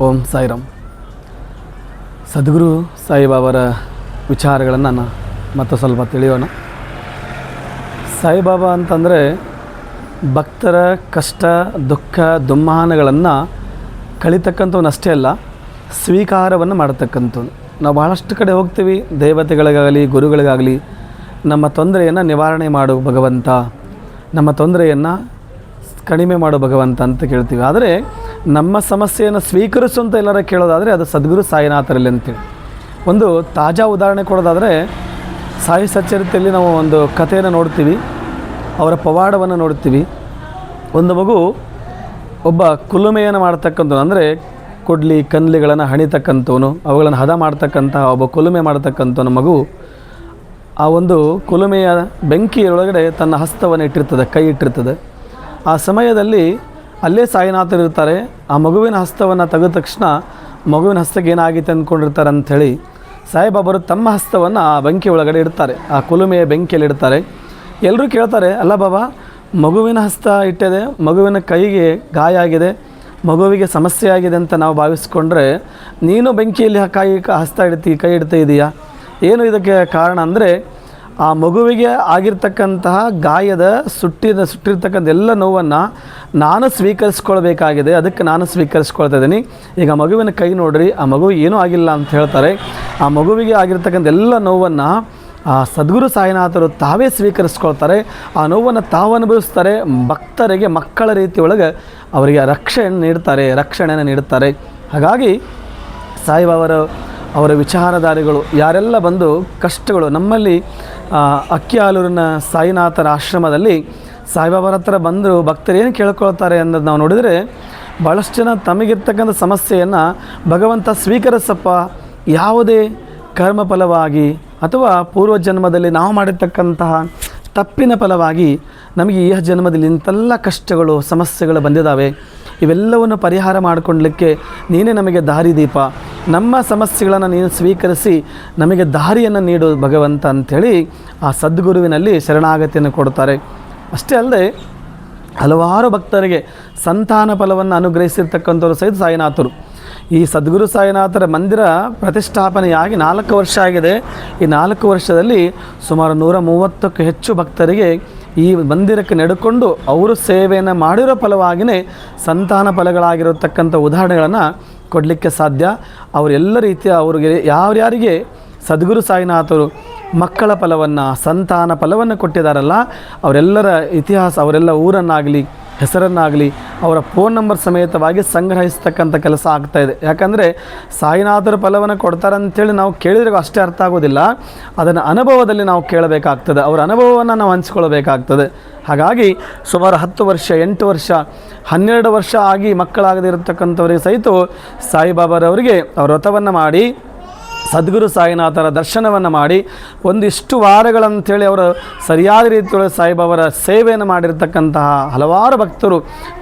ಓಂ ಸಾಯಿರಾಮ್. ಸದ್ಗುರು ಸಾಯಿಬಾಬಾರ ವಿಚಾರಗಳನ್ನು ಮತ್ತು ಸ್ವಲ್ಪ ತಿಳಿಯೋಣ. ಸಾಯಿಬಾಬಾ ಅಂತಂದರೆ ಭಕ್ತರ ಕಷ್ಟ ದುಃಖ ದುಮ್ಮಾನಗಳನ್ನು ಕಳಿತಕ್ಕಂಥವನ್ನಷ್ಟೇ ಅಲ್ಲ, ಸ್ವೀಕಾರವನ್ನು ಮಾಡತಕ್ಕಂಥವ್ನು. ನಾವು ಭಾಳಷ್ಟು ಕಡೆ ಹೋಗ್ತೀವಿ, ದೇವತೆಗಳಿಗಾಗಲಿ ಗುರುಗಳಿಗಾಗಲಿ ನಮ್ಮ ತೊಂದರೆಯನ್ನು ನಿವಾರಣೆ ಮಾಡು ಭಗವಂತ, ನಮ್ಮ ತೊಂದರೆಯನ್ನು ಕಡಿಮೆ ಮಾಡು ಭಗವಂತ ಅಂತ ಕೇಳ್ತೀವಿ. ಆದರೆ ನಮ್ಮ ಸಮಸ್ಯೆಯನ್ನು ಸ್ವೀಕರಿಸು ಅಂತ ಎಲ್ಲರ ಕೇಳೋದಾದರೆ ಅದು ಸದ್ಗುರು ಸಾಯಿನಾಥರಲ್ಲಿ ಅಂತೇಳಿ. ಒಂದು ತಾಜಾ ಉದಾಹರಣೆ ಕೊಡೋದಾದರೆ, ಸಾಯಿ ಸಚ್ಚರಿತೆಯಲ್ಲಿ ನಾವು ಒಂದು ಕಥೆಯನ್ನು ನೋಡ್ತೀವಿ, ಅವರ ಪವಾಡವನ್ನು ನೋಡ್ತೀವಿ. ಒಂದು ಮಗು ಒಬ್ಬ ಕುಲುಮೆಯನ್ನು ಮಾಡ್ತಕ್ಕಂಥವ್ನು, ಅಂದರೆ ಕೊಡ್ಲಿ ಕನ್ಲಿಗಳನ್ನು ಹಣಿತಕ್ಕಂಥವನು, ಅವುಗಳನ್ನು ಹದ ಮಾಡ್ತಕ್ಕಂಥ ಒಬ್ಬ ಕುಲುಮೆ ಮಾಡ್ತಕ್ಕಂಥವನು ಮಗು ಆ ಒಂದು ಕುಲುಮೆಯ ಬೆಂಕಿಯೊಳಗಡೆ ತನ್ನ ಹಸ್ತವನ್ನು ಇಟ್ಟಿರ್ತದೆ, ಕೈ ಇಟ್ಟಿರ್ತದೆ. ಆ ಸಮಯದಲ್ಲಿ ಅಲ್ಲೇ ಸಾಯಿನಾಥರು ಇರ್ತಾರೆ. ಆ ಮಗುವಿನ ಹಸ್ತವನ್ನು ತೆಗೆದ ತಕ್ಷಣ ಮಗುವಿನ ಹಸ್ತಕ್ಕೆ ಏನಾಗಿತ್ತು ಅಂದ್ಕೊಂಡಿರ್ತಾರೆ ಅಂಥೇಳಿ ಸಾಯಿಬಾಬರು ತಮ್ಮ ಹಸ್ತವನ್ನು ಆ ಬೆಂಕಿ ಒಳಗಡೆ ಇಡ್ತಾರೆ, ಆ ಕುಲುಮೆಯ ಬೆಂಕಿಯಲ್ಲಿ ಇಡ್ತಾರೆ. ಎಲ್ಲರೂ ಕೇಳ್ತಾರೆ, ಅಲ್ಲ ಬಾಬಾ, ಮಗುವಿನ ಹಸ್ತ ಇಟ್ಟಿದೆ, ಮಗುವಿನ ಕೈಗೆ ಗಾಯ ಆಗಿದೆ, ಮಗುವಿಗೆ ಸಮಸ್ಯೆ ಆಗಿದೆ ಅಂತ ನಾವು ಭಾವಿಸ್ಕೊಂಡ್ರೆ ನೀನು ಬೆಂಕಿಯಲ್ಲಿ ಹಸ್ತ ಕೈ ಇಡ್ತಾ ಇದೆಯಾ, ಏನು ಇದಕ್ಕೆ ಕಾರಣ ಅಂದರೆ ಆ ಮಗುವಿಗೆ ಆಗಿರ್ತಕ್ಕಂತಹ ಗಾಯದ ಸುಟ್ಟಿರ್ತಕ್ಕಂಥ ಎಲ್ಲ ನೋವನ್ನು ನಾನು ಸ್ವೀಕರಿಸ್ಕೊಳ್ಬೇಕಾಗಿದೆ, ಅದಕ್ಕೆ ನಾನು ಸ್ವೀಕರಿಸ್ಕೊಳ್ತಾ ಇದ್ದೀನಿ. ಈಗ ಮಗುವಿನ ಕೈ ನೋಡ್ರಿ, ಆ ಮಗುವಿಗೆ ಏನೂ ಆಗಿಲ್ಲ ಅಂತ ಹೇಳ್ತಾರೆ. ಆ ಮಗುವಿಗೆ ಆಗಿರ್ತಕ್ಕಂಥ ಎಲ್ಲ ನೋವನ್ನು ಆ ಸದ್ಗುರು ಸಾಯಿನಾಥರು ತಾವೇ ಸ್ವೀಕರಿಸ್ಕೊಳ್ತಾರೆ. ಆ ನೋವನ್ನು ತಾವು ಅನುಭವಿಸ್ತಾರೆ. ಭಕ್ತರಿಗೆ ಮಕ್ಕಳ ರೀತಿಯೊಳಗೆ ಅವರಿಗೆ ರಕ್ಷಣೆಯನ್ನು ನೀಡ್ತಾರೆ. ಹಾಗಾಗಿ ಸಾಯಿಬಾಬಾರ ಅವರ ವಿಚಾರಧಾರೆಗಳು ಯಾರೆಲ್ಲ ಬಂದು ಕಷ್ಟಗಳು ನಮ್ಮಲ್ಲಿ ಅಕ್ಕಿಆಲೂರಿನ ಸಾಯಿನಾಥರ ಆಶ್ರಮದಲ್ಲಿ ಸಾಯಿಬಾಬಾರ ಹತ್ರ ಬಂದು ಭಕ್ತರು ಏನು ಕೇಳ್ಕೊಳ್ತಾರೆ ಅನ್ನೋದು ನಾವು ನೋಡಿದರೆ, ಭಾಳಷ್ಟು ಜನ ತಮಗಿರ್ತಕ್ಕಂಥ ಸಮಸ್ಯೆಯನ್ನು ಭಗವಂತ ಸ್ವೀಕರಿಸಪ್ಪ, ಯಾವುದೇ ಕರ್ಮ ಫಲವಾಗಿ ಅಥವಾ ಪೂರ್ವಜನ್ಮದಲ್ಲಿ ನಾವು ಮಾಡಿರ್ತಕ್ಕಂತಹ ತಪ್ಪಿನ ಫಲವಾಗಿ ನಮಗೆ ಈ ಜನ್ಮದಲ್ಲಿ ಇಂತೆಲ್ಲ ಕಷ್ಟಗಳು ಸಮಸ್ಯೆಗಳು ಬಂದಿದ್ದಾವೆ, ಇವೆಲ್ಲವನ್ನು ಪರಿಹಾರ ಮಾಡಿಕೊಳ್ಳಲಿಕ್ಕೆ ನೀನೇ ನಮಗೆ ದಾರಿದೀಪ, ನಮ್ಮ ಸಮಸ್ಯೆಗಳನ್ನು ನೀನು ಸ್ವೀಕರಿಸಿ ನಮಗೆ ದಾರಿಯನ್ನು ನೀಡು ಭಗವಂತ ಅಂಥೇಳಿ ಆ ಸದ್ಗುರುವಿನಲ್ಲಿ ಶರಣಾಗತಿಯನ್ನು ಕೊಡ್ತಾರೆ. ಅಷ್ಟೇ ಅಲ್ಲದೆ ಹಲವಾರು ಭಕ್ತರಿಗೆ ಸಂತಾನ ಫಲವನ್ನು ಅನುಗ್ರಹಿಸಿರ್ತಕ್ಕಂಥವ್ರು ಸಹಿತ ಸಾಯಿನಾಥರು. ಈ ಸದ್ಗುರು ಸಾಯಿನಾಥರ ಮಂದಿರ ಪ್ರತಿಷ್ಠಾಪನೆಯಾಗಿ 4 ವರ್ಷ ಆಗಿದೆ. ಈ 4 ವರ್ಷದಲ್ಲಿ ಸುಮಾರು 130ಕ್ಕೂ ಹೆಚ್ಚು ಭಕ್ತರಿಗೆ ಈ ಮಂದಿರಕ್ಕೆ ನಡೆಕೊಂಡು ಅವರು ಸೇವೆಯನ್ನು ಮಾಡಿರೋ ಫಲವಾಗಿಯೇ ಸಂತಾನ ಫಲಗಳಾಗಿರತಕ್ಕಂಥ ಉದಾಹರಣೆಗಳನ್ನು ಕೊಡಲಿಕ್ಕೆ ಸಾಧ್ಯ. ಅವರೆಲ್ಲ ರೀತಿಯ ಅವ್ರಿಗೆ ಯಾರ್ಯಾರಿಗೆ ಸದ್ಗುರು ಸಾಯಿನಾಥರು ಮಕ್ಕಳ ಫಲವನ್ನು ಸಂತಾನ ಫಲವನ್ನು ಕೊಟ್ಟಿದ್ದಾರಲ್ಲ, ಅವರೆಲ್ಲರ ಇತಿಹಾಸ, ಅವರೆಲ್ಲ ಊರನ್ನಾಗಲಿ ಹೆಸರನ್ನಾಗಲಿ ಅವರ ಫೋನ್ ನಂಬರ್ ಸಮೇತವಾಗಿ ಸಂಗ್ರಹಿಸ್ತಕ್ಕಂಥ ಕೆಲಸ ಆಗ್ತಾಯಿದೆ. ಯಾಕಂದರೆ ಸಾಯಿನಾಥರ ಫಲವನ್ನು ಕೊಡ್ತಾರೆ ಅಂಥೇಳಿ ನಾವು ಕೇಳಿದ್ರೆ ಅಷ್ಟೇ ಅರ್ಥ ಆಗೋದಿಲ್ಲ, ಅದನ್ನು ಅನುಭವದಲ್ಲಿ ನಾವು ಕೇಳಬೇಕಾಗ್ತದೆ, ಅವರ ಅನುಭವವನ್ನು ನಾವು ಹಂಚ್ಕೊಳ್ಬೇಕಾಗ್ತದೆ. ಹಾಗಾಗಿ ಸುಮಾರು 10 ವರ್ಷ 8 ವರ್ಷ 12 ವರ್ಷ ಆಗಿ ಮಕ್ಕಳಾಗದಿರತಕ್ಕಂಥವರಿಗೆ ಸಹಿತ ಸಾಯಿಬಾಬಾರವರಿಗೆ ಅವರ ವ್ರತವನ್ನು ಮಾಡಿ ಸದ್ಗುರು ಸಾಯಿನಾಥರ ದರ್ಶನವನ್ನು ಮಾಡಿ ಒಂದಿಷ್ಟು ವಾರಗಳಂಥೇಳಿ ಅವರು ಸರಿಯಾದ ರೀತಿಯೊಳಗೆ ಸಾಯಿಬಾಬಾರ ಸೇವೆಯನ್ನು ಮಾಡಿರ್ತಕ್ಕಂತಹ ಹಲವಾರು ಭಕ್ತರು,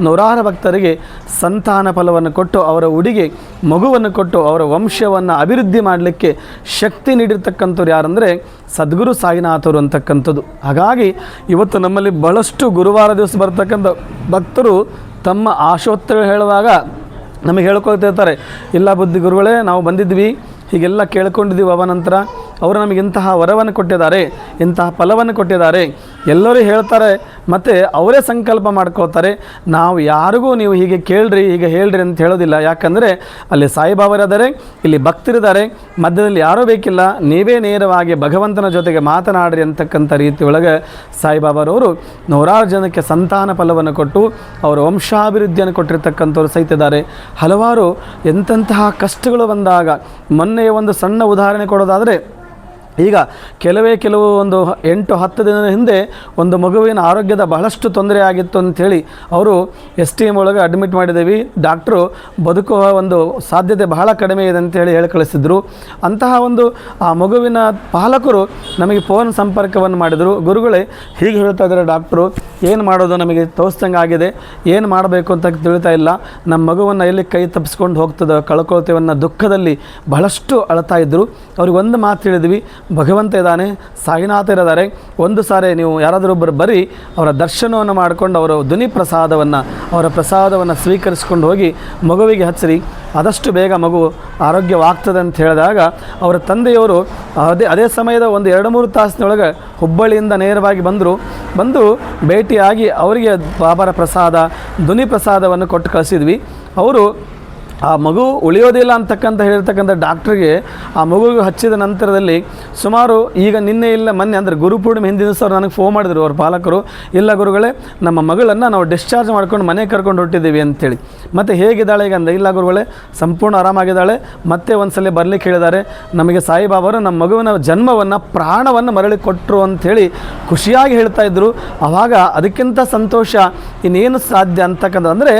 ನೂರಾರು ಭಕ್ತರಿಗೆ ಸಂತಾನ ಫಲವನ್ನು ಕೊಟ್ಟು ಅವರ ಉಡಿಗೆ ಮಗುವನ್ನು ಕೊಟ್ಟು ಅವರ ವಂಶವನ್ನು ಅಭಿವೃದ್ಧಿ ಮಾಡಲಿಕ್ಕೆ ಶಕ್ತಿ ನೀಡಿರ್ತಕ್ಕಂಥವ್ರು ಯಾರಂದರೆ ಸದ್ಗುರು ಸಾಯಿನಾಥರು ಅಂತಕ್ಕಂಥದ್ದು. ಹಾಗಾಗಿ ಇವತ್ತು ನಮ್ಮಲ್ಲಿ ಬಹಳಷ್ಟು ಗುರುವಾರ ದಿವಸ ಬರ್ತಕ್ಕಂಥ ಭಕ್ತರು ತಮ್ಮ ಆಶೋತ್ತರಗಳು ಹೇಳುವಾಗ ನಮಗೆ ಹೇಳ್ಕೊಳ್ತಿರ್ತಾರೆ, ಇಲ್ಲ ಬುದ್ಧಿ ಗುರುಗಳೇ, ನಾವು ಬಂದಿದ್ವಿ, ಹೀಗೆಲ್ಲ ಕೇಳ್ಕೊಂಡಿದ್ದೀವಿ, ಅವನ ನಂತರ ಅವರು ನಮಗೆ ಇಂತಹ ವರವನ್ನು ಕೊಟ್ಟಿದ್ದಾರೆ, ಇಂತಹ ಫಲವನ್ನು ಕೊಟ್ಟಿದ್ದಾರೆ ಎಲ್ಲರೂ ಹೇಳ್ತಾರೆ. ಮತ್ತು ಅವರೇ ಸಂಕಲ್ಪ ಮಾಡ್ಕೋತಾರೆ, ನಾವು ಯಾರಿಗೂ ನೀವು ಹೀಗೆ ಕೇಳ್ರಿ ಹೀಗೆ ಹೇಳ್ರಿ ಅಂತ ಹೇಳೋದಿಲ್ಲ. ಯಾಕಂದರೆ ಅಲ್ಲಿ ಸಾಯಿಬಾಬರಿದ್ದಾರೆ, ಇಲ್ಲಿ ಭಕ್ತರಿದ್ದಾರೆ, ಮಧ್ಯದಲ್ಲಿ ಯಾರೂ ಬೇಕಿಲ್ಲ, ನೀವೇ ನೇರವಾಗಿ ಭಗವಂತನ ಜೊತೆಗೆ ಮಾತನಾಡ್ರಿ ಅಂತಕ್ಕಂಥ ರೀತಿಯೊಳಗೆ ಸಾಯಿಬಾಬಾರವರು ನೂರಾರು ಜನಕ್ಕೆ ಸಂತಾನ ಫಲವನ್ನು ಕೊಟ್ಟು ಅವರ ವಂಶಾಭಿವೃದ್ಧಿಯನ್ನು ಕೊಟ್ಟಿರ್ತಕ್ಕಂಥವ್ರು ಸಹಿತ ಇದ್ದಾರೆ. ಹಲವಾರು ಎಂತಹ ಕಷ್ಟಗಳು ಬಂದಾಗ, ಮೊನ್ನೆ ಒಂದು ಸಣ್ಣ ಉದಾಹರಣೆ ಕೊಡೋದಾದರೆ, ಈಗ ಕೆಲವು ಒಂದು 8-10 ದಿನದ ಹಿಂದೆ ಒಂದು ಮಗುವಿನ ಆರೋಗ್ಯದ ಬಹಳಷ್ಟು ತೊಂದರೆ ಆಗಿತ್ತು ಅಂಥೇಳಿ ಅವರು STM ಒಳಗೆ ಅಡ್ಮಿಟ್ ಮಾಡಿದ್ದೀವಿ, ಡಾಕ್ಟ್ರು ಬದುಕುವ ಒಂದು ಸಾಧ್ಯತೆ ಬಹಳ ಕಡಿಮೆ ಇದೆ ಅಂತೇಳಿ ಹೇಳಿ ಕಳಿಸಿದ್ರು. ಅಂತಹ ಒಂದು ಆ ಮಗುವಿನ ಪಾಲಕರು ನಮಗೆ ಫೋನ್ ಸಂಪರ್ಕವನ್ನು ಮಾಡಿದರು. ಗುರುಗಳೇ, ಹೀಗೆ ಹೇಳ್ತಾ ಇದ್ದಾರೆ ಡಾಕ್ಟ್ರು, ಏನು ಮಾಡೋದು ನಮಗೆ ತೋರಿಸ್ದಂಗೆ ಆಗಿದೆ, ಏನು ಮಾಡಬೇಕು ಅಂತ ತಿಳಿತಾ ಇಲ್ಲ, ನಮ್ಮ ಮಗುವನ್ನು ಎಲ್ಲಿ ಕೈ ತಪ್ಪಿಸ್ಕೊಂಡು ಹೋಗ್ತದೋ ಕಳ್ಕೊಳ್ತೇವೆ ಅನ್ನೋ ದುಃಖದಲ್ಲಿ ಬಹಳಷ್ಟು ಅಳ್ತಾ ಇದ್ದರು. ಅವ್ರಿಗೆ ಒಂದು ಮಾತು ಹೇಳಿದ್ವಿ, ಭಗವಂತ ಇದ್ದಾನೆ, ಸಾಯಿನಾಥರಿದ್ದಾರೆ, ಒಂದು ಸಾರಿ ನೀವು ಯಾರಾದರೂ ಒಬ್ಬರು ಬರೀ ಅವರ ದರ್ಶನವನ್ನು ಮಾಡಿಕೊಂಡು ಅವರ ಧ್ವನಿ ಅವರ ಪ್ರಸಾದವನ್ನು ಸ್ವೀಕರಿಸ್ಕೊಂಡು ಹೋಗಿ ಮಗುವಿಗೆ ಹಚ್ಚಿರಿ, ಆದಷ್ಟು ಬೇಗ ಮಗು ಆರೋಗ್ಯವಾಗ್ತದೆ ಅಂತ ಹೇಳಿದಾಗ ಅವರ ತಂದೆಯವರು ಅದೇ ಸಮಯದ ಒಂದು 2-3 ತಾಸಿನೊಳಗೆ ಹುಬ್ಬಳ್ಳಿಯಿಂದ ನೇರವಾಗಿ ಬಂದು ಭೇಟಿಯಾಗಿ ಅವರಿಗೆ ಬಾಬಾರ ಪ್ರಸಾದ ಧ್ವನಿ ಪ್ರಸಾದವನ್ನು ಕೊಟ್ಟು ಕಳಿಸಿದ್ವಿ. ಅವರು ಆ ಮಗು ಉಳಿಯೋದಿಲ್ಲ ಅಂತಕ್ಕಂಥ ಹೇಳಿರ್ತಕ್ಕಂಥ ಡಾಕ್ಟ್ರಿಗೆ ಆ ಮಗುವಿಗೆ ಹಚ್ಚಿದ ನಂತರದಲ್ಲಿ ಸುಮಾರು ಈಗ ನಿನ್ನೆ ಇಲ್ಲ ಮೊನ್ನೆ ಅಂದರೆ ಗುರುಪೂರ್ಣಿಮೆ ಹಿಂದಿನ ದಿವಸ ನನಗೆ ಫೋನ್ ಮಾಡಿದ್ರು ಅವ್ರ ಪಾಲಕರು, ಇಲ್ಲ ಗುರುಗಳೇ ನಮ್ಮ ಮಗಳನ್ನು ನಾವು ಡಿಸ್ಚಾರ್ಜ್ ಮಾಡ್ಕೊಂಡು ಮನೆಗೆ ಕರ್ಕೊಂಡು ಹೊಟ್ಟಿದ್ದೀವಿ ಅಂತೇಳಿ. ಮತ್ತು ಹೇಗಿದ್ದಾಳೆ ಈಗ ಅಂದ, ಇಲ್ಲ ಗುರುಗಳೇ ಸಂಪೂರ್ಣ ಆರಾಮಾಗಿದ್ದಾಳೆ, ಮತ್ತೆ ಒಂದು ಸಲ ಬರಲಿಕ್ಕೆ ಹೇಳಿದ್ದಾರೆ, ನಮಗೆ ಸಾಯಿಬಾಬರು ನಮ್ಮ ಮಗುವಿನ ಜನ್ಮವನ್ನು ಪ್ರಾಣವನ್ನು ಮರಳಿ ಕೊಟ್ಟರು ಅಂಥೇಳಿ ಖುಷಿಯಾಗಿ ಹೇಳ್ತಾ ಇದ್ದರು. ಆವಾಗ ಅದಕ್ಕಿಂತ ಸಂತೋಷ ಇನ್ನೇನು ಸಾಧ್ಯ ಅಂತಕ್ಕಂಥ, ಅಂದರೆ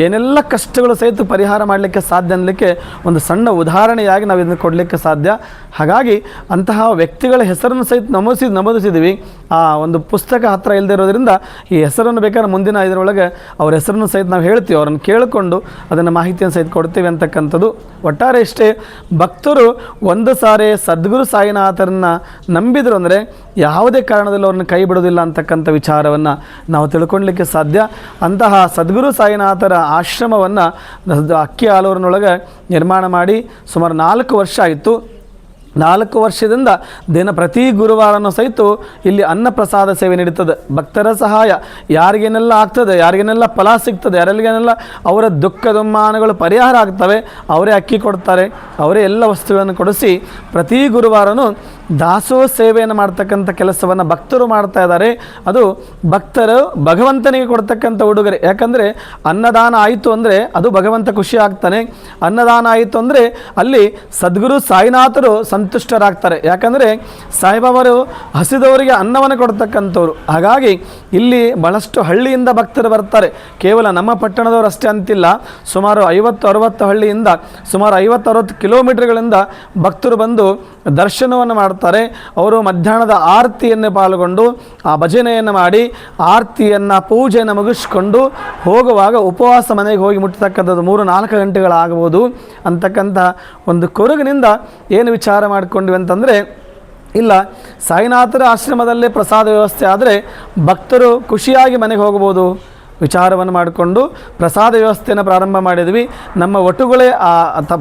ಏನೆಲ್ಲ ಕಷ್ಟಗಳು ಸಹಿತ ಪರಿಹಾರ ಮಾಡಲಿಕ್ಕೆ ಸಾಧ್ಯ ಅನ್ನಲಿಕ್ಕೆ ಒಂದು ಸಣ್ಣ ಉದಾಹರಣೆಯಾಗಿ ನಾವು ಇದನ್ನು ಕೊಡಲಿಕ್ಕೆ ಸಾಧ್ಯ. ಹಾಗಾಗಿ ಅಂತಹ ವ್ಯಕ್ತಿಗಳ ಹೆಸರನ್ನು ಸಹಿತ ನಮೂದಿಸಿದ್ದೀವಿ. ಆ ಒಂದು ಪುಸ್ತಕ ಹತ್ತಿರ ಇಲ್ಲದೆ ಇರೋದ್ರಿಂದ ಈ ಹೆಸರನ್ನು ಬೇಕಾದ್ರೆ ಮುಂದಿನ ಇದರೊಳಗೆ ಅವ್ರ ಹೆಸರನ್ನು ಸಹಿತ ನಾವು ಹೇಳ್ತೀವಿ, ಅವ್ರನ್ನ ಕೇಳಿಕೊಂಡು ಅದನ್ನು ಮಾಹಿತಿಯನ್ನು ಸಹಿತ ಕೊಡ್ತೀವಿ ಅಂತಕ್ಕಂಥದ್ದು. ಒಟ್ಟಾರೆ ಇಷ್ಟೇ, ಭಕ್ತರು ಒಂದು ಸಾರಿ ಸದ್ಗುರು ಸಾಯಿನಾಥರನ್ನು ನಂಬಿದರು ಅಂದರೆ ಯಾವುದೇ ಕಾರಣದಲ್ಲಿ ಅವ್ರನ್ನ ಕೈ ಬಿಡೋದಿಲ್ಲ ಅಂತಕ್ಕಂಥ ವಿಚಾರವನ್ನು ನಾವು ತಿಳ್ಕೊಳ್ಲಿಕ್ಕೆ ಸಾಧ್ಯ. ಅಂತಹ ಸದ್ಗುರು ಸಾಯಿನಾಥರ ಆಶ್ರಮವನ್ನು ಅಕ್ಕಿ ಆಲೂರಿನೊಳಗೆ ನಿರ್ಮಾಣ ಮಾಡಿ ಸುಮಾರು 4 ವರ್ಷ ಆಯಿತು. 4 ವರ್ಷದಿಂದ ಪ್ರತಿ ಗುರುವಾರನೂ ಸಹಿತ ಇಲ್ಲಿ ಅನ್ನಪ್ರಸಾದ ಸೇವೆ ನಡೀತದೆ. ಭಕ್ತರ ಸಹಾಯ ಯಾರಿಗೇನೆಲ್ಲ ಆಗ್ತದೆ, ಯಾರಿಗೇನೆಲ್ಲ ಫಲ ಸಿಗ್ತದೆ, ಯಾರಿಗೇನೆಲ್ಲ ಅವರ ದುಃಖ ದುಮ್ಮಾನಗಳು ಪರಿಹಾರ ಆಗ್ತವೆ, ಅವರೇ ಅಕ್ಕಿ ಕೊಡ್ತಾರೆ, ಅವರೇ ಎಲ್ಲ ವಸ್ತುಗಳನ್ನು ಕೊಡಿಸಿ ಪ್ರತಿ ಗುರುವಾರನೂ ದಾಸೋಹ ಸೇವೆಯನ್ನು ಮಾಡ್ತಕ್ಕಂಥ ಕೆಲಸವನ್ನು ಭಕ್ತರು ಮಾಡ್ತಾ ಇದ್ದಾರೆ. ಅದು ಭಕ್ತರು ಭಗವಂತನಿಗೆ ಕೊಡ್ತಕ್ಕಂಥ ಉಡುಗೊರೆ. ಯಾಕಂದರೆ ಅನ್ನದಾನ ಆಯಿತು ಅಂದರೆ ಅದು ಭಗವಂತ ಖುಷಿ ಆಗ್ತಾನೆ. ಅನ್ನದಾನ ಆಯಿತು ಅಂದರೆ ಅಲ್ಲಿ ಸದ್ಗುರು ಸಾಯಿನಾಥರು ಸಂತುಷ್ಟರಾಗ್ತಾರೆ. ಯಾಕಂದರೆ ಸಾಯಿಬಾಬರು ಹಸಿದವರಿಗೆ ಅನ್ನವನ್ನು ಕೊಡ್ತಕ್ಕಂಥವ್ರು. ಹಾಗಾಗಿ ಇಲ್ಲಿ ಬಹಳಷ್ಟು ಹಳ್ಳಿಯಿಂದ ಭಕ್ತರು ಬರ್ತಾರೆ. ಕೇವಲ ನಮ್ಮ ಪಟ್ಟಣದವರು ಅಷ್ಟೇ ಅಂತಿಲ್ಲ, ಸುಮಾರು 50-60 ಹಳ್ಳಿಯಿಂದ ಸುಮಾರು 50-60 ಕಿಲೋಮೀಟರ್ಗಳಿಂದ ಭಕ್ತರು ಬಂದು ದರ್ಶನವನ್ನು ಮಾಡ್ತಾರೆ. ಅವರು ಮಧ್ಯಾಹ್ನದ ಆರತಿಯನ್ನು ಪಾಲ್ಗೊಂಡು ಆ ಭಜನೆಯನ್ನು ಮಾಡಿ ಆರತಿಯನ್ನು ಪೂಜೆಯನ್ನು ಮುಗಿಸ್ಕೊಂಡು ಹೋಗುವಾಗ ಉಪವಾಸ ಮನೆಗೆ ಹೋಗಿ ಮುಟ್ಟತಕ್ಕಂಥದ್ದು 3-4 ಗಂಟೆಗಳಾಗಬಹುದು ಅಂತಕ್ಕಂಥ ಒಂದು ಕೊರಗಿನಿಂದ ಏನು ವಿಚಾರ ಮಾಡಿಕೊಂಡ್ವಿ ಅಂತಂದರೆ, ಇಲ್ಲ ಸಾಯಿನಾಥರ ಆಶ್ರಮದಲ್ಲೇ ಪ್ರಸಾದ ವ್ಯವಸ್ಥೆ ಆದರೆ ಭಕ್ತರು ಖುಷಿಯಾಗಿ ಮನೆಗೆ ಹೋಗ್ಬೋದು ವಿಚಾರವನ್ನು ಮಾಡಿಕೊಂಡು ಪ್ರಸಾದ ವ್ಯವಸ್ಥೆಯನ್ನು ಪ್ರಾರಂಭ ಮಾಡಿದ್ವಿ. ನಮ್ಮ ಒಟುಗಳೇ ಆ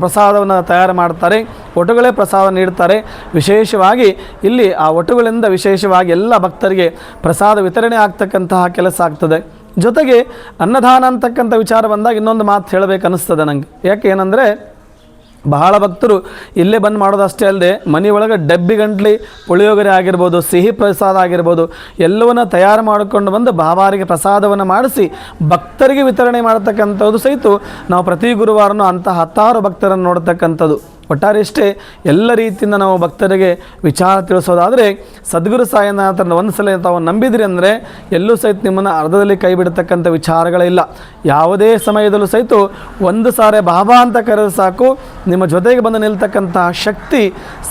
ಪ್ರಸಾದವನ್ನು ತಯಾರು ಮಾಡ್ತಾರೆ, ಒಟುಗಳೇ ಪ್ರಸಾದ ನೀಡ್ತಾರೆ. ವಿಶೇಷವಾಗಿ ಇಲ್ಲಿ ಆ ಒಟುಗಳಿಂದ ವಿಶೇಷವಾಗಿ ಎಲ್ಲ ಭಕ್ತರಿಗೆ ಪ್ರಸಾದ ವಿತರಣೆ ಆಗ್ತಕ್ಕಂತಹ ಕೆಲಸ ಆಗ್ತದೆ. ಜೊತೆಗೆ ಅನ್ನದಾನ ಅಂತಕ್ಕಂಥ ವಿಚಾರ ಬಂದಾಗ ಇನ್ನೊಂದು ಮಾತು ಹೇಳಬೇಕು ಅನ್ನಿಸ್ತದೆ ನನಗೆ. ಯಾಕೆ ಏನಂದರೆ, ಬಹಳ ಭಕ್ತರು ಇಲ್ಲೇ ಬಂದು ಮಾಡೋದಷ್ಟೇ ಅಲ್ಲದೆ ಮನೆಯೊಳಗೆ ಡಬ್ಬಿ ಗಂಟ್ಲಿ ಪುಳಿಯೋಗರೆ ಆಗಿರ್ಬೋದು, ಸಿಹಿ ಪ್ರಸಾದ ಆಗಿರ್ಬೋದು, ಎಲ್ಲವನ್ನು ತಯಾರು ಮಾಡಿಕೊಂಡು ಬಂದು ಬಾಬಾರಿಗೆ ಪ್ರಸಾದವನ್ನು ಮಾಡಿಸಿ ಭಕ್ತರಿಗೆ ವಿತರಣೆ ಮಾಡತಕ್ಕಂಥದ್ದು ಸಹಿತ ನಾವು ಪ್ರತಿ ಗುರುವಾರನೂ ಅಂತಹ 10 ಭಕ್ತರನ್ನು ನೋಡ್ತಕ್ಕಂಥದ್ದು. ಒಟ್ಟಾರೆ ಇಷ್ಟೇ, ಎಲ್ಲ ರೀತಿಯಿಂದ ನಾವು ಭಕ್ತರಿಗೆ ವಿಚಾರ ತಿಳಿಸೋದಾದರೆ ಸದ್ಗುರು ಸಾಯಿನಾಥರನ್ನು ಒಂದು ಸಲ ತಾವು ನಂಬಿದ್ರಿ ಅಂದರೆ ಎಲ್ಲೂ ಸಹಿತ ನಿಮ್ಮನ್ನು ಅರ್ಧದಲ್ಲಿ ಕೈ ಬಿಡತಕ್ಕಂಥ ವಿಚಾರಗಳಿಲ್ಲ. ಯಾವುದೇ ಸಮಯದಲ್ಲೂ ಸಹಿತ ಒಂದು ಸಾರಿ ಬಾಬಾ ಅಂತ ಕರೆದು ಸಾಕು, ನಿಮ್ಮ ಜೊತೆಗೆ ಬಂದು ನಿಲ್ತಕ್ಕಂತಹ ಶಕ್ತಿ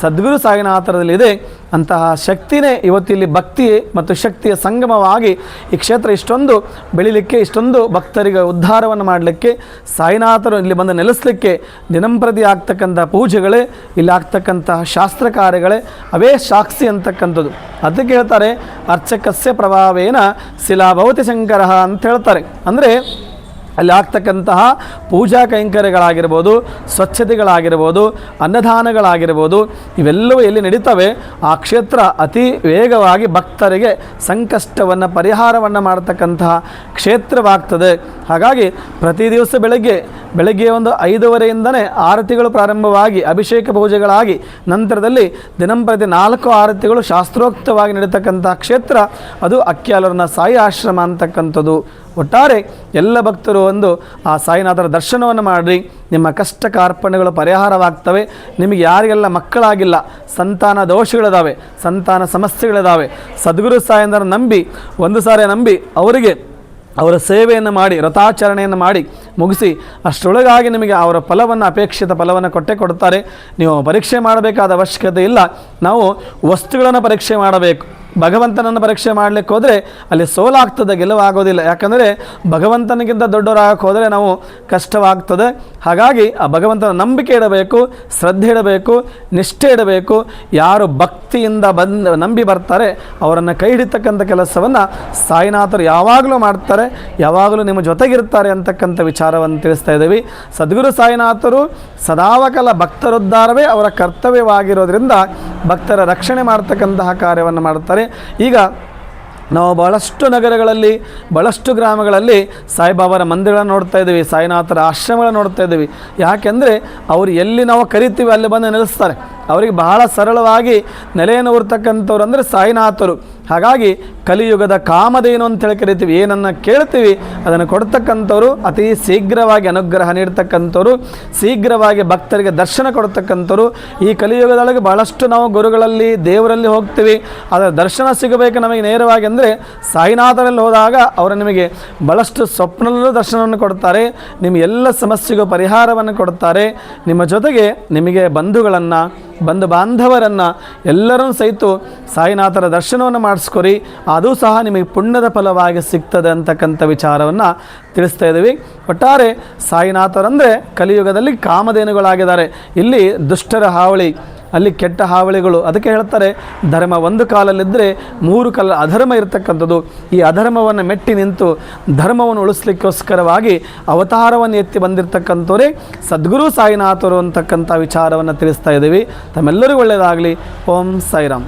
ಸದ್ಗುರು ಸಾಯಿನಾಥರದಲ್ಲಿದೆ. ಅಂತಹ ಶಕ್ತಿನೇ ಇವತ್ತಿಲ್ಲಿ ಭಕ್ತಿ ಮತ್ತು ಶಕ್ತಿಯ ಸಂಗಮವಾಗಿ ಈ ಕ್ಷೇತ್ರ ಇಷ್ಟೊಂದು ಬೆಳಿಲಿಕ್ಕೆ, ಇಷ್ಟೊಂದು ಭಕ್ತರಿಗೆ ಉದ್ಧಾರವನ್ನು ಮಾಡಲಿಕ್ಕೆ, ಸಾಯಿನಾಥರು ಇಲ್ಲಿ ಬಂದು ನೆಲೆಸಲಿಕ್ಕೆ ದಿನಂಪ್ರತಿ ಆಗ್ತಕ್ಕಂಥ ಪೂಜೆಗಳೇ, ಇಲ್ಲಿ ಆಗ್ತಕ್ಕಂತಹ ಶಾಸ್ತ್ರ ಕಾರ್ಯಗಳೇ ಅವೇ ಸಾಕ್ಷಿ ಅಂತಕ್ಕಂಥದ್ದು. ಅದಕ್ಕೆ ಹೇಳ್ತಾರೆ ಅರ್ಚಕಸ್ಯ ಪ್ರಭಾವೇನ ಶಿಲಾಭವತಿ ಶಂಕರ ಅಂತ ಹೇಳ್ತಾರೆ. ಅಂದರೆ ಅಲ್ಲಿ ಆಗ್ತಕ್ಕಂತಹ ಪೂಜಾ ಕೈಂಕರ್ಯಗಳಾಗಿರ್ಬೋದು, ಸ್ವಚ್ಛತೆಗಳಾಗಿರ್ಬೋದು, ಅನ್ನದಾನಗಳಾಗಿರ್ಬೋದು, ಇವೆಲ್ಲವೂ ಎಲ್ಲಿ ನಡೀತವೆ ಆ ಕ್ಷೇತ್ರ ಅತಿ ವೇಗವಾಗಿ ಭಕ್ತರಿಗೆ ಸಂಕಷ್ಟವನ್ನು ಪರಿಹಾರವನ್ನು ಮಾಡತಕ್ಕಂತಹ ಕ್ಷೇತ್ರವಾಗ್ತದೆ. ಹಾಗಾಗಿ ಪ್ರತಿ ದಿವಸ ಬೆಳಗ್ಗೆ ಒಂದು 5:30ಇಂದನೇ ಆರತಿಗಳು ಪ್ರಾರಂಭವಾಗಿ ಅಭಿಷೇಕ ಪೂಜೆಗಳಾಗಿ ನಂತರದಲ್ಲಿ ದಿನಂಪ್ರತಿ 4 ಆರತಿಗಳು ಶಾಸ್ತ್ರೋಕ್ತವಾಗಿ ನಡೀತಕ್ಕಂತಹ ಕ್ಷೇತ್ರ ಅದು ಅಕ್ಕಿ ಆಲೂರಿನ ಸಾಯಿ ಆಶ್ರಮ ಅಂತಕ್ಕಂಥದ್ದು. ಒಟ್ಟಾರೆ ಎಲ್ಲ ಭಕ್ತರು ಒಂದು ಆ ಸಾಯಿನಾಥರ ದರ್ಶನವನ್ನು ಮಾಡಿರಿ, ನಿಮ್ಮ ಕಷ್ಟ ಕಾರ್ಪಣ್ಯಗಳು ಪರಿಹಾರವಾಗ್ತವೆ. ನಿಮಗೆ ಯಾರಿಗೆಲ್ಲ ಮಕ್ಕಳಾಗಿಲ್ಲ, ಸಂತಾನ ದೋಷಗಳಿದ್ದಾವೆ, ಸಂತಾನ ಸಮಸ್ಯೆಗಳಿದ್ದಾವೆ, ಸದ್ಗುರು ಸಾಯಿನಾಥರ ನಂಬಿ ಒಂದು ಸಾರಿ ನಂಬಿ ಅವರಿಗೆ ಅವರ ಸೇವೆಯನ್ನು ಮಾಡಿ ವ್ರತಾಚರಣೆಯನ್ನು ಮಾಡಿ ಮುಗಿಸಿ ಅಷ್ಟರೊಳಗಾಗಿ ನಿಮಗೆ ಅವರ ಫಲವನ್ನು, ಅಪೇಕ್ಷಿತ ಫಲವನ್ನು ಕೊಡ್ತಾರೆ. ನೀವು ಪರೀಕ್ಷೆ ಮಾಡಬೇಕಾದ ಅವಶ್ಯಕತೆ ಇಲ್ಲ. ನಾವು ವಸ್ತುಗಳನ್ನು ಪರೀಕ್ಷೆ ಮಾಡಬೇಕು. ಭಗವಂತನನ್ನು ಪರೀಕ್ಷೆ ಮಾಡಲಿಕ್ಕೆ ಹೋದರೆ ಅಲ್ಲಿ ಸೋಲಾಗ್ತದೆ, ಗೆಲುವಾಗೋದಿಲ್ಲ. ಯಾಕಂದರೆ ಭಗವಂತನಿಗಿಂತ ದೊಡ್ಡವರಾಗಕ್ಕೆ ಹೋದರೆ ನಾವು ಕಷ್ಟವಾಗ್ತದೆ. ಹಾಗಾಗಿ ಆ ಭಗವಂತನ ನಂಬಿಕೆ ಇಡಬೇಕು, ಶ್ರದ್ಧೆ ಇಡಬೇಕು, ನಿಷ್ಠೆ ಇಡಬೇಕು. ಯಾರು ಭಕ್ತಿಯಿಂದ ನಂಬಿ ಬರ್ತಾರೆ ಅವರನ್ನು ಕೈ ಹಿಡಿತಕ್ಕಂಥ ಕೆಲಸವನ್ನು ಸಾಯಿನಾಥರು ಯಾವಾಗಲೂ ಮಾಡ್ತಾರೆ, ಯಾವಾಗಲೂ ನಿಮ್ಮ ಜೊತೆಗಿರ್ತಾರೆ ಅಂತಕ್ಕಂಥ ವಿಚಾರವನ್ನು ತಿಳಿಸ್ತಾ ಇದ್ದೀವಿ. ಸದ್ಗುರು ಸಾಯಿನಾಥರು ಸದಾವಕಾಲ ಭಕ್ತರುದ್ಧಾರವೇ ಅವರ ಕರ್ತವ್ಯವಾಗಿರೋದ್ರಿಂದ ಭಕ್ತರ ರಕ್ಷಣೆ ಮಾಡ್ತಕ್ಕಂತಹ ಕಾರ್ಯವನ್ನು ಮಾಡ್ತಾರೆ. ಈಗ ನಾವು ಭಾಳಷ್ಟು ನಗರಗಳಲ್ಲಿ, ಭಾಳಷ್ಟು ಗ್ರಾಮಗಳಲ್ಲಿ ಸಾಯಿಬಾಬಾರ ಮಂದಿರಗಳನ್ನು ನೋಡ್ತಾ ಇದ್ದೀವಿ, ಸಾಯಿನಾಥರ ಆಶ್ರಮಗಳನ್ನು ನೋಡ್ತಾ ಇದ್ದೀವಿ. ಯಾಕೆಂದರೆ ಅವರು ಎಲ್ಲಿ ನಾವು ಕರಿತೀವಿ ಅಲ್ಲಿ ಬಂದು ನೆಲೆಸ್ತಾರೆ. ಅವರಿಗೆ ಬಹಳ ಸರಳವಾಗಿ ನೆಲೆಯನ್ನು ಊರ್ತಕ್ಕಂಥವ್ರು ಅಂದರೆ ಸಾಯಿನಾಥರು. ಹಾಗಾಗಿ ಕಲಿಯುಗದ ಕಾಮಧೇನು ಅಂತೇಳಿ ಕರಿತೀವಿ. ಏನನ್ನು ಕೇಳ್ತೀವಿ ಅದನ್ನು ಕೊಡ್ತಕ್ಕಂಥವ್ರು, ಅತಿ ಶೀಘ್ರವಾಗಿ ಅನುಗ್ರಹ ನೀಡ್ತಕ್ಕಂಥವ್ರು, ಶೀಘ್ರವಾಗಿ ಭಕ್ತರಿಗೆ ದರ್ಶನ ಕೊಡ್ತಕ್ಕಂಥವ್ರು. ಈ ಕಲಿಯುಗದೊಳಗೆ ಭಾಳಷ್ಟು ನಾವು ಗುರುಗಳಲ್ಲಿ, ದೇವರಲ್ಲಿ ಹೋಗ್ತೀವಿ, ಅದರ ದರ್ಶನ ಸಿಗಬೇಕು ನಮಗೆ ನೇರವಾಗಿ ಅಂದರೆ ಸಾಯಿನಾಥರಲ್ಲಿ ಹೋದಾಗ ಅವರು ನಿಮಗೆ ಭಾಳಷ್ಟು ಸ್ವಪ್ನದಲ್ಲೂ ದರ್ಶನವನ್ನು ಕೊಡ್ತಾರೆ, ನಿಮ್ಮ ಎಲ್ಲ ಸಮಸ್ಯೆಗೂ ಪರಿಹಾರವನ್ನು ಕೊಡ್ತಾರೆ. ನಿಮ್ಮ ಜೊತೆಗೆ ನಿಮಗೆ ಬಂಧುಗಳನ್ನು, ಬಂಧು ಬಾಂಧವರನ್ನು ಎಲ್ಲರನ್ನು ಸಹಿತ ಸಾಯಿನಾಥರ ದರ್ಶನವನ್ನು ಮಾಡಿಸ್ಕೊರಿ, ಅದು ಸಹ ನಿಮಗೆ ಪುಣ್ಯದ ಫಲವಾಗಿ ಸಿಗ್ತದೆ ಅಂತಕ್ಕಂಥ ವಿಚಾರವನ್ನು ತಿಳಿಸ್ತಾ ಇದ್ದೀವಿ. ಒಟ್ಟಾರೆ ಸಾಯಿನಾಥರಂದರೆ ಕಲಿಯುಗದಲ್ಲಿ ಕಾಮಧೇನುಗಳಾಗಿದ್ದಾರೆ. ಇಲ್ಲಿ ದುಷ್ಟರ ಹಾವಳಿ, ಅಲ್ಲಿ ಕೆಟ್ಟ ಹಾವಳಿಗಳು. ಅದಕ್ಕೆ ಹೇಳ್ತಾರೆ ಧರ್ಮ ಒಂದು ಕಾಲಲ್ಲಿದ್ದರೆ ಮೂರು ಕಾಲ ಅಧರ್ಮ ಇರತಕ್ಕಂಥದ್ದು. ಈ ಅಧರ್ಮವನ್ನು ಮೆಟ್ಟಿ ನಿಂತು ಧರ್ಮವನ್ನು ಉಳಿಸ್ಲಿಕ್ಕೋಸ್ಕರವಾಗಿ ಅವತಾರವನ್ನು ಎತ್ತಿ ಬಂದಿರತಕ್ಕಂಥವರೇ ಸದ್ಗುರು ಸಾಯಿನಾಥರು ಅಂತಕ್ಕಂಥ ವಿಚಾರವನ್ನು ತಿಳಿಸ್ತಾ ಇದ್ದೀವಿ. ತಮ್ಮೆಲ್ಲರಿಗೂ ಒಳ್ಳೆಯದಾಗಲಿ. ಓಂ ಸಾಯಿರಾಮ್.